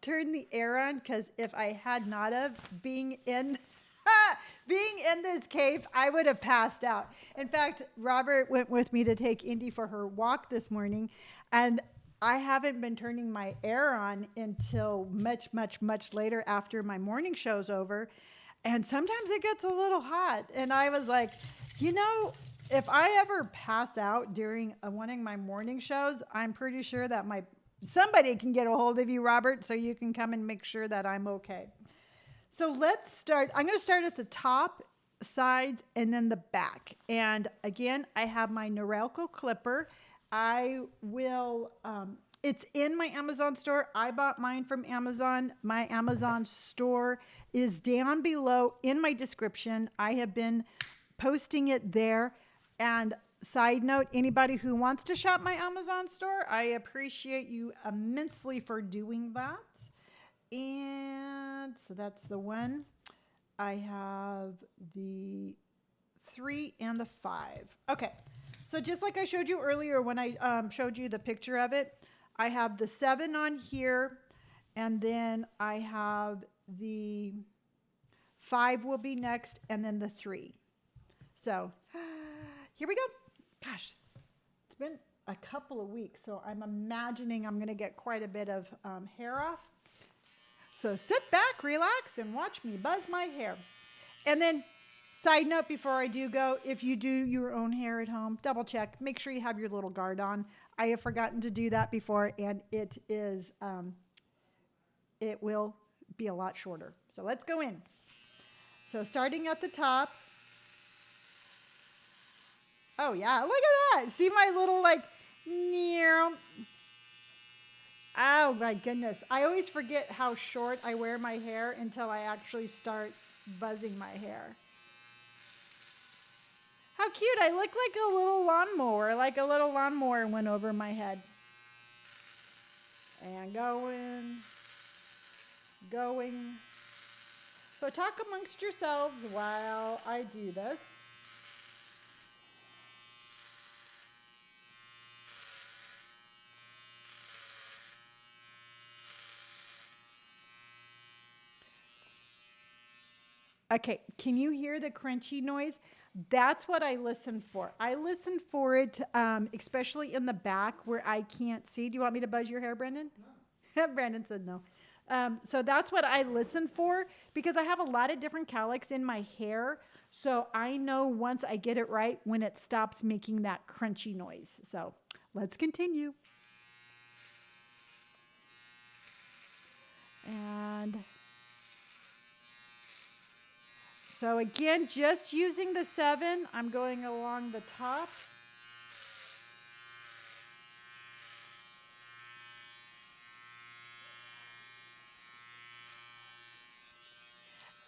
[SPEAKER 1] turned the air on, because if I had not of being in being in this cape, I would have passed out. In fact, Robert went with me to take Indy for her walk this morning, and I haven't been turning my air on until much, much, much later after my morning show's over. And sometimes it gets a little hot. And I was like, you know, if I ever pass out during one of my morning shows, I'm pretty sure that somebody can get a hold of you, Robert, so you can come and make sure that I'm okay. So let's start. I'm going to start at the top, sides, and then the back. And again, I have my Norelco clipper. I will, it's in my Amazon store. I bought mine from Amazon. My Amazon store is down below in my description. I have been posting it there. And side note, anybody who wants to shop my Amazon store, I appreciate you immensely for doing that. And so that's the one. I have the 3 and the 5. Okay. So just like I showed you earlier when I showed you the picture of it, I have the 7 on here, and then I have the 5 will be next, and then the 3. So here we go. Gosh, it's been a couple of weeks, so I'm imagining I'm going to get quite a bit of hair off. So sit back, relax, and watch me buzz my hair. And then, side note before I do go, if you do your own hair at home, double check. Make sure you have your little guard on. I have forgotten to do that before, and it will be a lot shorter. So let's go in. So starting at the top. Oh, yeah, look at that. See my little, like, oh, my goodness. I always forget how short I wear my hair until I actually start buzzing my hair. How cute. I look like a little lawnmower, like a little lawnmower went over my head. And going. So talk amongst yourselves while I do this. Okay, can you hear the crunchy noise? That's what I listen for. I listen for it, especially in the back where I can't see. Do you want me to buzz your hair, Brendan? No. Brandon said no. So that's what I listen for, because I have a lot of different cowlicks in my hair. So I know once I get it right when it stops making that crunchy noise. So let's continue. And so again, just using the 7, I'm going along the top.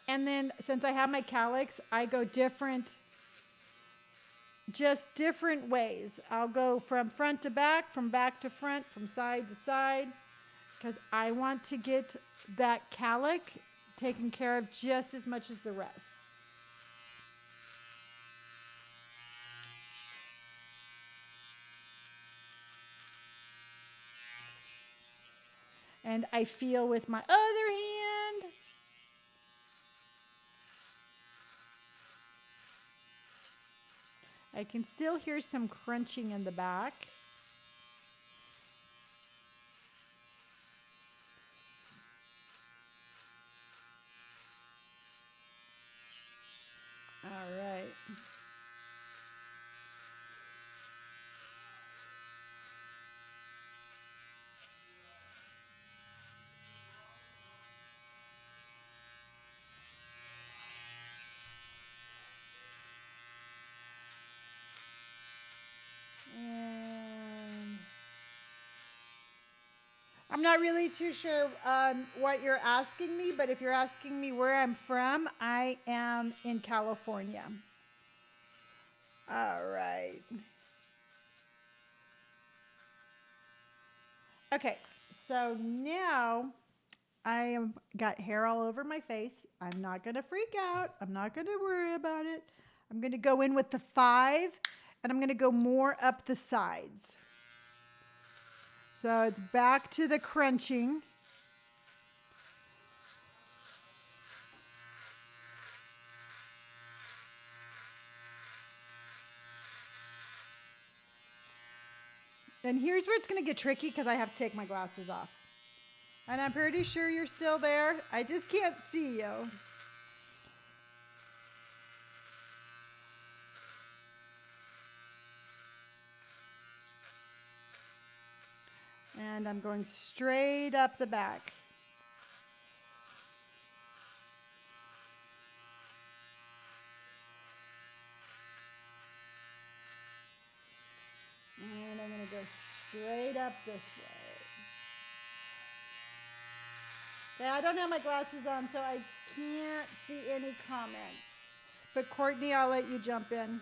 [SPEAKER 1] And then since I have my cowlicks, I go just different ways. I'll go from front to back, from back to front, from side to side, because I want to get that cowlick taken care of just as much as the rest. And I feel with my other hand. I can still hear some crunching in the back. All right. I'm not really too sure what you're asking me, but if you're asking me where I'm from, I am in California. All right. Okay, so now I am got hair all over my face. I'm not gonna freak out. I'm not gonna worry about it. I'm gonna go in with the 5, and I'm gonna go more up the sides. So it's back to the crunching. And here's where it's gonna get tricky because I have to take my glasses off. And I'm pretty sure you're still there. I just can't see you. And I'm going straight up the back. And I'm going to go straight up this way. Okay, I don't have my glasses on, so I can't see any comments. But Courtney, I'll let you jump in.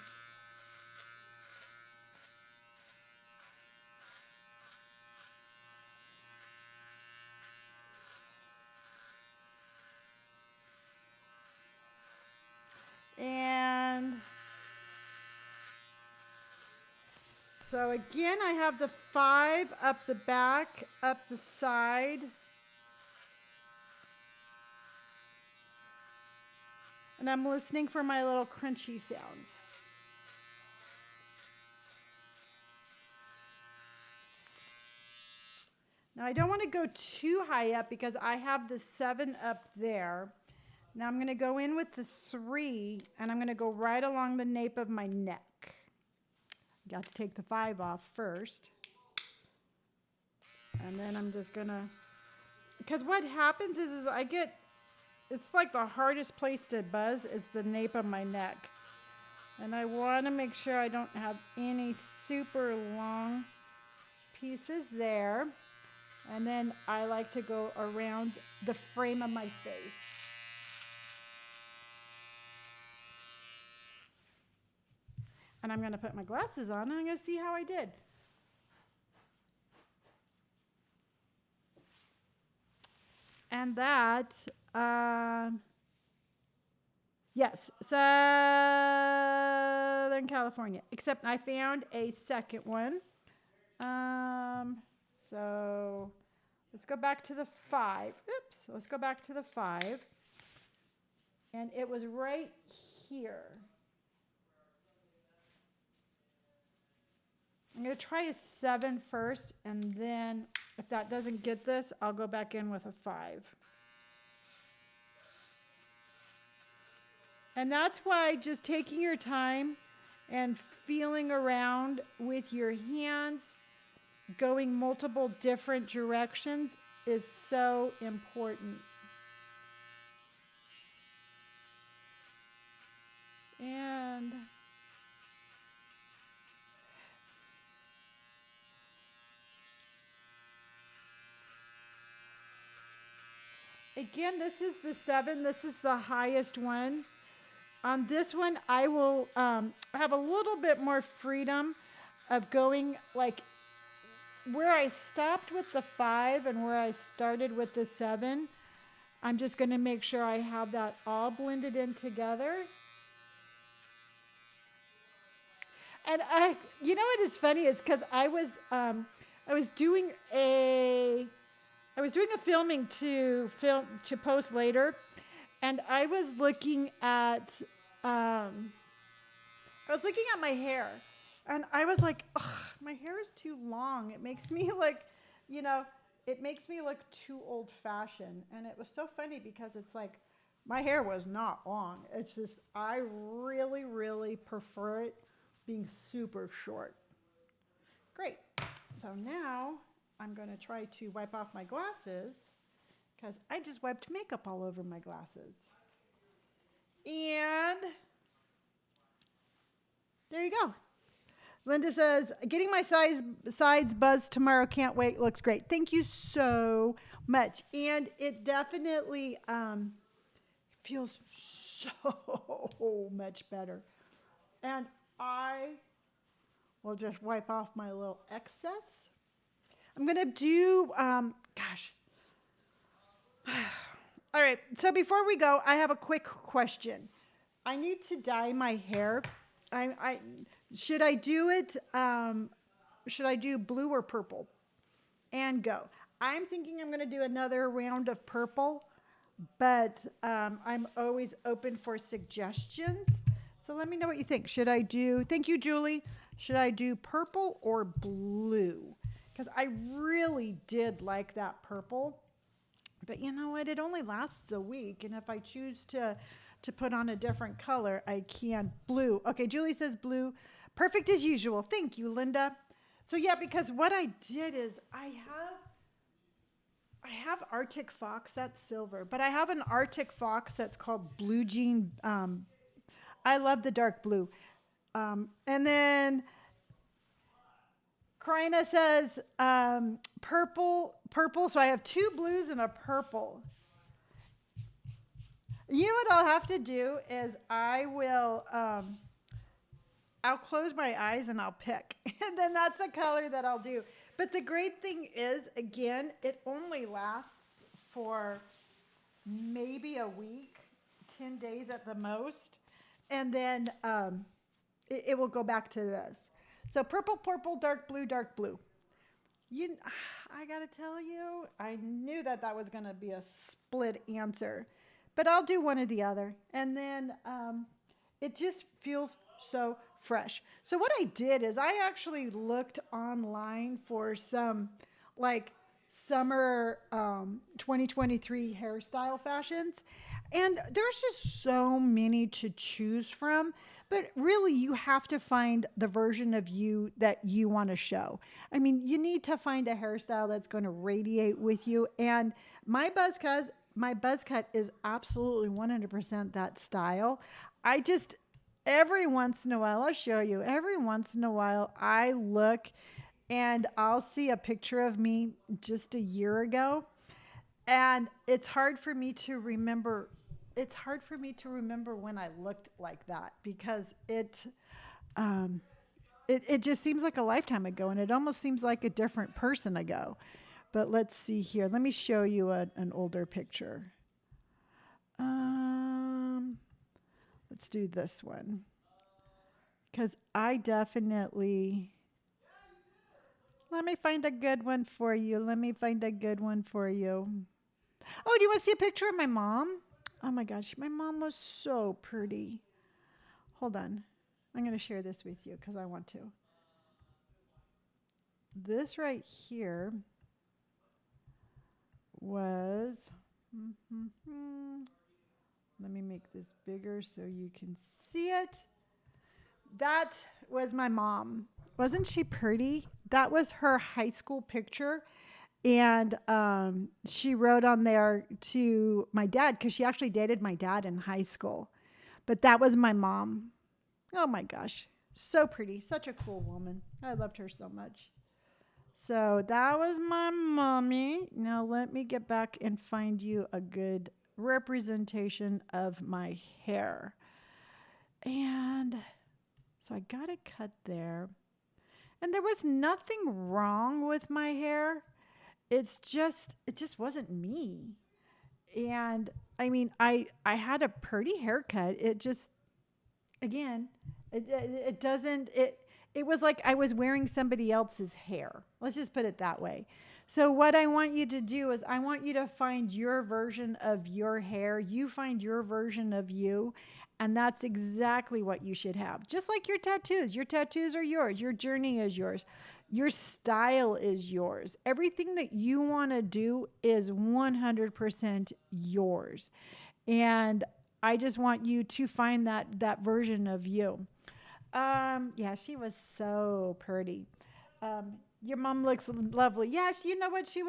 [SPEAKER 1] And so again, I have the 5 up the back, up the side. And I'm listening for my little crunchy sounds. Now I don't want to go too high up because I have the 7 up there. Now I'm going to go in with the 3, and I'm going to go right along the nape of my neck. Got to take the 5 off first. And then I'm just going to, because what happens is I get, it's like the hardest place to buzz is the nape of my neck. And I want to make sure I don't have any super long pieces there. And then I like to go around the frame of my face. And I'm going to put my glasses on and I'm going to see how I did. And that, yes, Southern California. Except I found a second one. So let's go back to the 5. Oops, let's go back to the 5. And it was right here. I'm going to try a 7 first, and then if that doesn't get this, I'll go back in with a 5. And that's why just taking your time and feeling around with your hands, going multiple different directions is so important. And again, this is the 7. This is the highest one. On this one, I will have a little bit more freedom of going like where I stopped with the 5 and where I started with the 7. I'm just going to make sure I have that all blended in together. And you know what is funny is because I was doing a filming to post later, and I was looking at my hair, and I was like, ugh, my hair is too long. It makes me like, it makes me look too old-fashioned. And it was so funny because it's like my hair was not long. It's just I really, really prefer it being super short. Great. So now I'm going to try to wipe off my glasses because I just wiped makeup all over my glasses. And there you go. Linda says, getting my sides buzzed tomorrow. Can't wait. Looks great. Thank you so much. And it definitely feels so much better. And I will just wipe off my little excess. I'm going to do, gosh. All right. So before we go, I have a quick question. I need to dye my hair. I should I do it? Should I do blue or purple? And go. I'm thinking I'm going to do another round of purple, but I'm always open for suggestions. So let me know what you think. Should I do? Thank you, Julie. Should I do purple or blue? Because I really did like that purple. But you know what? It only lasts a week, and if I choose to put on a different color, I can. Blue. Okay, Julie says blue. Perfect as usual. Thank you, Linda. So yeah, because what I did is I have Arctic Fox, that's silver, but I have an Arctic Fox that's called Blue Jean. I love the dark blue. And then Karina says purple. So I have two blues and a purple. You know what I'll have to do is I'll close my eyes and I'll pick. And then that's the color that I'll do. But the great thing is, again, it only lasts for maybe a week, 10 days at the most. And then it will go back to this. So purple, purple, dark blue, dark blue. I got to tell you, I knew that was going to be a split answer. But I'll do one or the other. And then it just feels so fresh. So what I did is I actually looked online for some like summer 2023 hairstyle fashions. And there's just so many to choose from. But really, you have to find the version of you that you want to show. I mean, you need to find a hairstyle that's going to radiate with you. And my buzz cut is absolutely 100% that style. Every once in a while, I'll show you, every once in a while, I look and I'll see a picture of me just a year ago. And it's hard for me to remember. It's hard for me to remember when I looked like that because it just seems like a lifetime ago, and it almost seems like a different person ago. But let's see here. Let me show you an older picture. Let's do this one. Because I definitely... Let me find a good one for you. Oh, do you want to see a picture of my mom? Oh my gosh, my mom was so pretty. Hold on. I'm going to share this with you because I want to. This right here was... Let me make this bigger so you can see it. That was my mom. Wasn't she pretty? That was her high school picture. And she wrote on there to my dad because she actually dated my dad in high school. But that was my mom. Oh my gosh. So pretty. Such a cool woman. I loved her so much. So that was my mommy. Now let me get back and find you a good representation of my hair. And so I got it cut there. And there was nothing wrong with my hair. It just wasn't me. And I mean, I had a pretty haircut. It just, again, it was like I was wearing somebody else's hair. Let's just put it that way. So what I want you to do is I want you to find your version of your hair. You find your version of you. And that's exactly what you should have. Just like your tattoos. Your tattoos are yours. Your journey is yours. Your style is yours. Everything that you want to do is 100% yours. And I just want you to find that version of you. Yeah, she was so pretty. Your mom looks lovely. Yes, you know what? She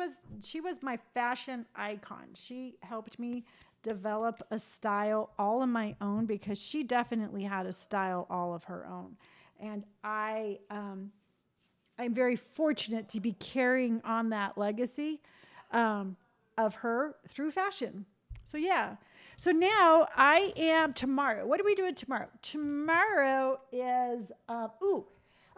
[SPEAKER 1] was my fashion icon. She helped me develop a style all of my own because she definitely had a style all of her own. And I'm very fortunate to be carrying on that legacy of her through fashion. So yeah. So now I am tomorrow. What are we doing tomorrow? Tomorrow is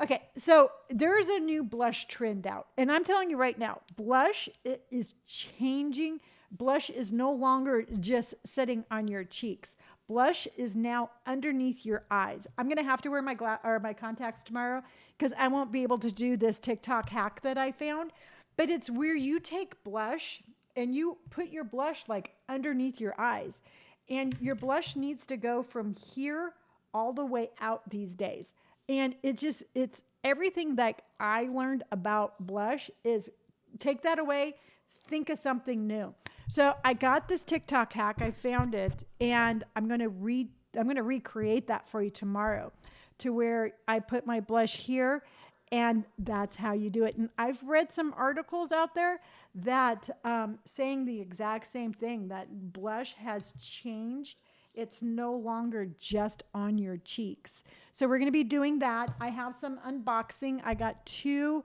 [SPEAKER 1] okay. So there's a new blush trend out, and I'm telling you right now, blush is changing. Blush is no longer just sitting on your cheeks. Blush is now underneath your eyes. I'm gonna have to wear my contacts tomorrow because I won't be able to do this TikTok hack that I found. But it's where you take blush and you put your blush like underneath your eyes. And your blush needs to go from here all the way out these days. And it's everything that I learned about blush is take that away, think of something new. So I got this TikTok hack, I found it, and I'm going to recreate that for you tomorrow to where I put my blush here, and that's how you do it. And I've read some articles out there that saying the exact same thing, that blush has changed. It's no longer just on your cheeks. So we're going to be doing that. I have some unboxing. I got two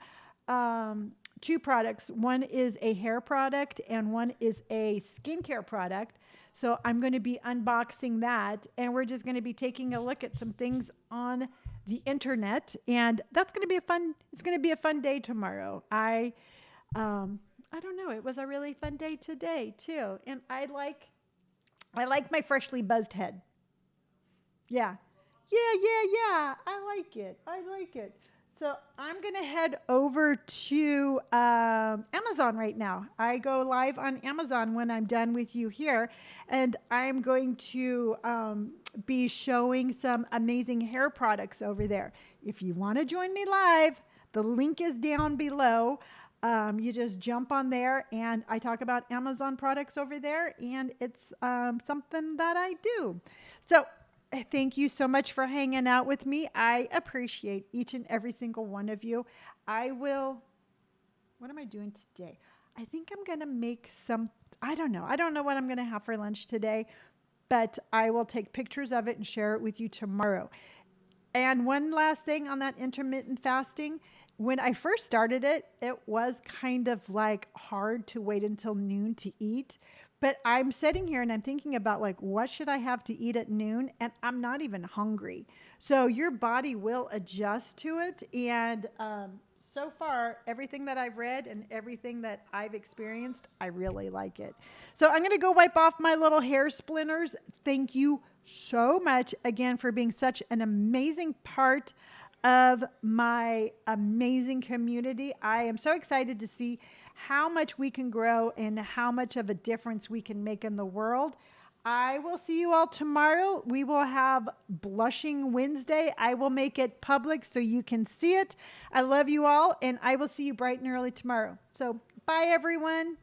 [SPEAKER 1] products. One is a hair product and one is a skincare product. So I'm going to be unboxing that, and we're just going to be taking a look at some things on the internet, and that's going to be it's going to be a fun day tomorrow. I don't know. It was a really fun day today too. And I like my freshly buzzed head. Yeah. Yeah. I like it. So I'm going to head over to Amazon right now. I go live on Amazon when I'm done with you here. And I'm going to be showing some amazing hair products over there. If you want to join me live, the link is down below. You just jump on there, and I talk about Amazon products over there, and it's something that I do. So thank you so much for hanging out with me. I appreciate each and every single one of you. What am I doing today? I think I'm going to make I don't know. I don't know what I'm going to have for lunch today, but I will take pictures of it and share it with you tomorrow. And one last thing on that intermittent fasting. When I first started it, it was kind of like hard to wait until noon to eat. But I'm sitting here and I'm thinking about like, what should I have to eat at noon? And I'm not even hungry. So your body will adjust to it. And so far, everything that I've read and everything that I've experienced, I really like it. So I'm going to go wipe off my little hair splinters. Thank you so much again for being such an amazing part of my amazing community. I am so excited to see how much we can grow and how much of a difference we can make in the world. I will see you all tomorrow. We will have Blushing Wednesday. I will make it public so you can see it. I love you all, and I will see you bright and early tomorrow. So bye, everyone.